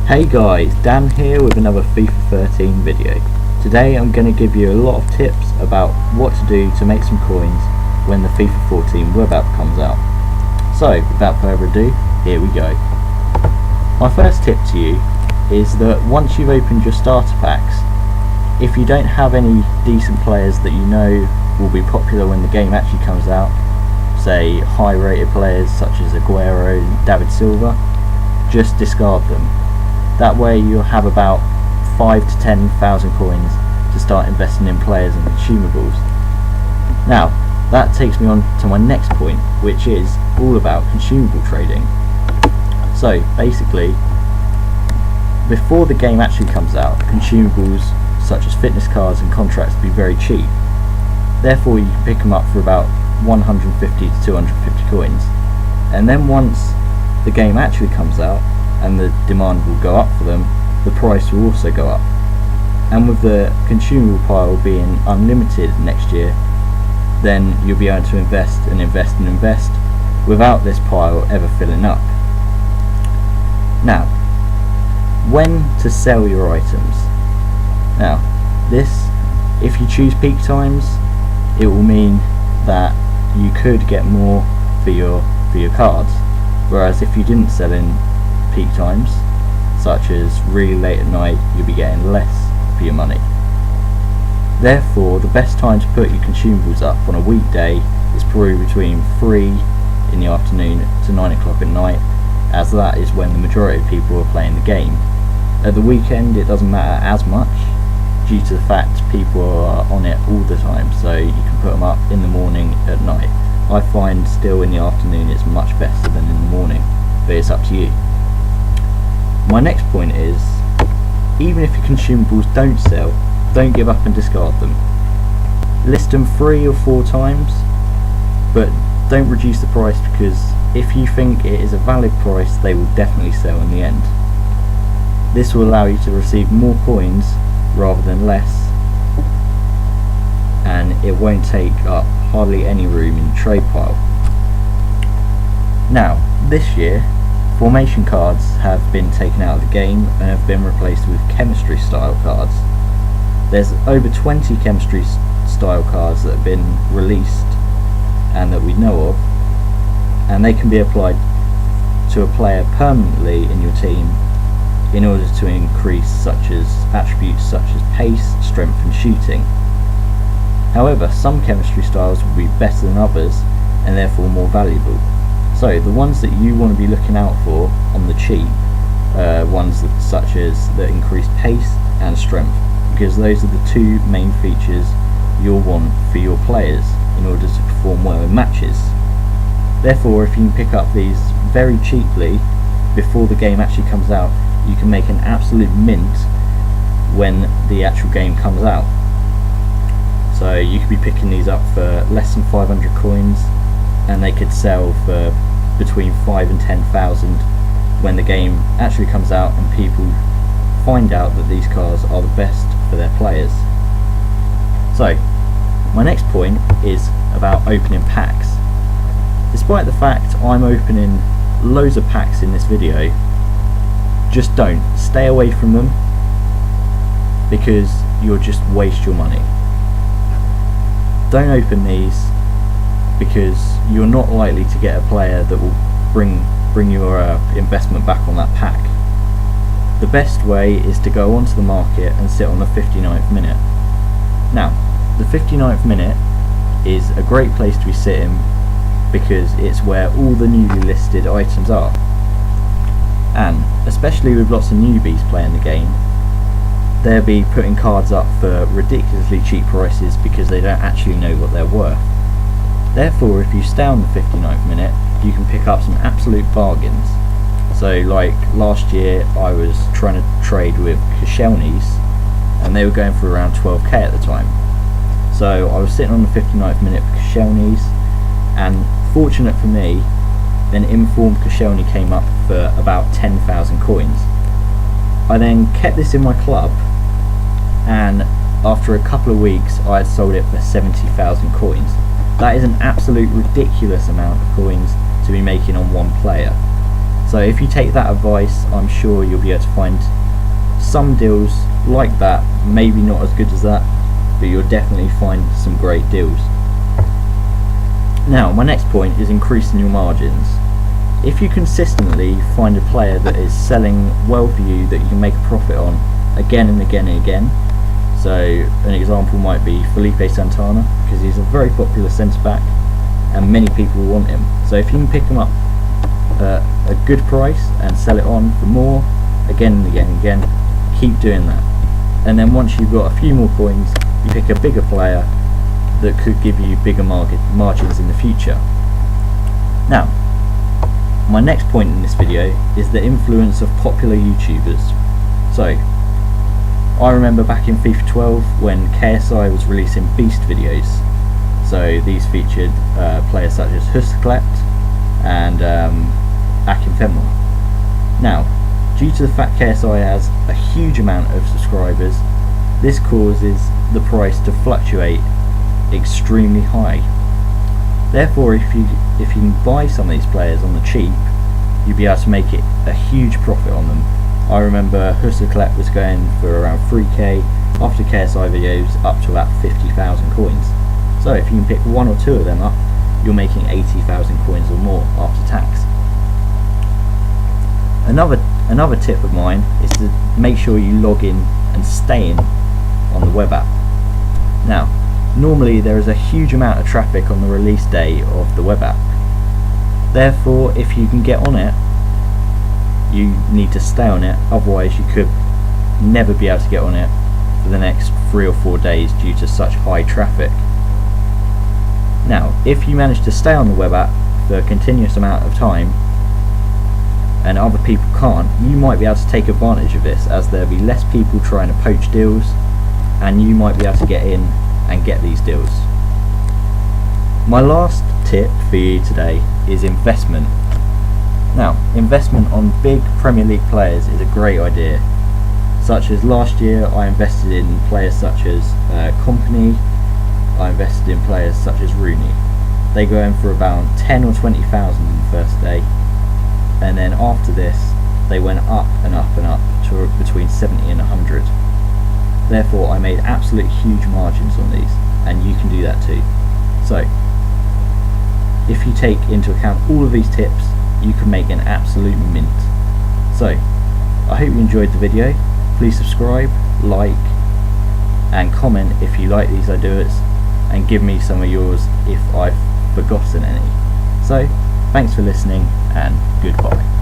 Hey guys, Dan here with another FIFA 13 video. Today I'm going to give you a lot of tips about what to do to make some coins when the FIFA 14 web app comes out. So without further ado, here we go. My first tip to you is that once you've opened your starter packs, if you don't have any decent players that you know will be popular when the game actually comes out, say high rated players such as Aguero and David Silva, just discard them. That way you'll have about 5 to 10,000 coins to start investing in players and consumables. Now that takes me on to my next point, which is all about consumable trading. So basically, before the game actually comes out, consumables such as fitness cards and contracts will be very cheap. Therefore you can pick them up for about 150 to 250 coins, and then once the game actually comes out and the demand will go up for them, the price will also go up. And with the consumable pile being unlimited next year, then you'll be able to invest and invest and invest without this pile ever filling up. Now, when to sell your items. Now this, if you choose peak times, it will mean that you could get more for your cards, whereas if you didn't sell in peak times, such as really late at night, you'll be getting less for your money. Therefore the best time to put your consumables up on a weekday is probably between 3 in the afternoon to 9 o'clock at night, as that is when the majority of people are playing the game. At the weekend it doesn't matter as much, due to the fact people are on it all the time, so you can put them up in the morning, at night. I find still in the afternoon it's much better than in the morning, but it's up to you. My next point is, even if your consumables don't sell, don't give up and discard them. List them 3 or 4 times, but don't reduce the price, because if you think it is a valid price, they will definitely sell in the end. This will allow you to receive more coins rather than less, and it won't take up hardly any room in the trade pile. Now this year, formation cards have been taken out of the game and have been replaced with chemistry style cards. There's over 20 chemistry style cards that have been released and that we know of, and they can be applied to a player permanently in your team in order to increase such as attributes such as pace, strength and shooting. However, some chemistry styles will be better than others and therefore more valuable. So the ones that you want to be looking out for on the cheap, ones such as that increase pace and strength, because those are the 2 main features you'll want for your players in order to perform well in matches. Therefore, if you can pick up these very cheaply before the game actually comes out, you can make an absolute mint when the actual game comes out. So you could be picking these up for less than 500 coins, and they could sell for between 5 and 10,000 when the game actually comes out and people find out that these cards are the best for their players. So my next point is about opening packs. Despite the fact I'm opening loads of packs in this video, just don't stay away from them, because you'll just waste your money. Don't open these, because you're not likely to get a player that will bring your investment back on that pack. The best way is to go onto the market and sit on the 59th minute. Now the 59th minute is a great place to be sitting, because it's where all the newly listed items are, and especially with lots of newbies playing the game, they'll be putting cards up for ridiculously cheap prices because they don't actually know what they're worth. Therefore, if you stay on the 59th minute, you can pick up some absolute bargains. So like last year I was trying to trade with Koscielny's, and they were going for around 12k at the time. So I was sitting on the 59th minute for Koscielny's, and fortunate for me, then informed Koscielny came up for about 10,000 coins. I then kept this in my club, and after a couple of weeks I had sold it for 70,000 coins. That is an absolute ridiculous amount of coins to be making on one player. So So if you take that advice, I'm sure you'll be able to find some deals like that, maybe not as good as that, but you'll definitely find some great deals. Now, my next point is increasing your margins. If you consistently find a player that is selling well for you, that you can make a profit on again and again and again, so an example might be Felipe Santana, because he's a very popular centre back and many people want him. So if you can pick him up at a good price and sell it on for more again and again and again, keep doing that. And then once you've got a few more coins, you pick a bigger player that could give you bigger margins in the future. Now, my next point in this video is the influence of popular YouTubers. So, I remember back in FIFA 12 when KSI was releasing Beast videos. So these featured players such as Husklept and Akinfenwa. Now, due to the fact KSI has a huge amount of subscribers, this causes the price to fluctuate extremely high. Therefore, if you can buy some of these players on the cheap, you'll be able to make it a huge profit on them. I remember Husklept was going for around 3k after KSI videos, up to about 50,000 coins. So if you can pick one or two of them up, you're making 80,000 coins or more after tax. Another tip of mine is to make sure you log in and stay in on the web app. Now, normally there is a huge amount of traffic on the release day of the web app. Therefore, if you can get on it, you need to stay on it, otherwise you could never be able to get on it for the next 3 or 4 days due to such high traffic. Now, if you manage to stay on the web app for a continuous amount of time and other people can't, you might be able to take advantage of this, as there'll be less people trying to poach deals and you might be able to get in and get these deals. My last tip for you today is investment. Now, investment on big Premier League players is a great idea. Such as last year, I invested in players such as Kompany. I invested in players such as Rooney. They go in for about 10 or 20,000 in the first day, and then after this, they went up and up and up to between 70 and 100. Therefore, I made absolute huge margins on these, and you can do that too. So, if you take into account all of these tips, you can make an absolute mint. So, I hope you enjoyed the video. Please subscribe, like, and comment if you like these ideas, and give me some of yours if I've forgotten any. So, thanks for listening, and goodbye.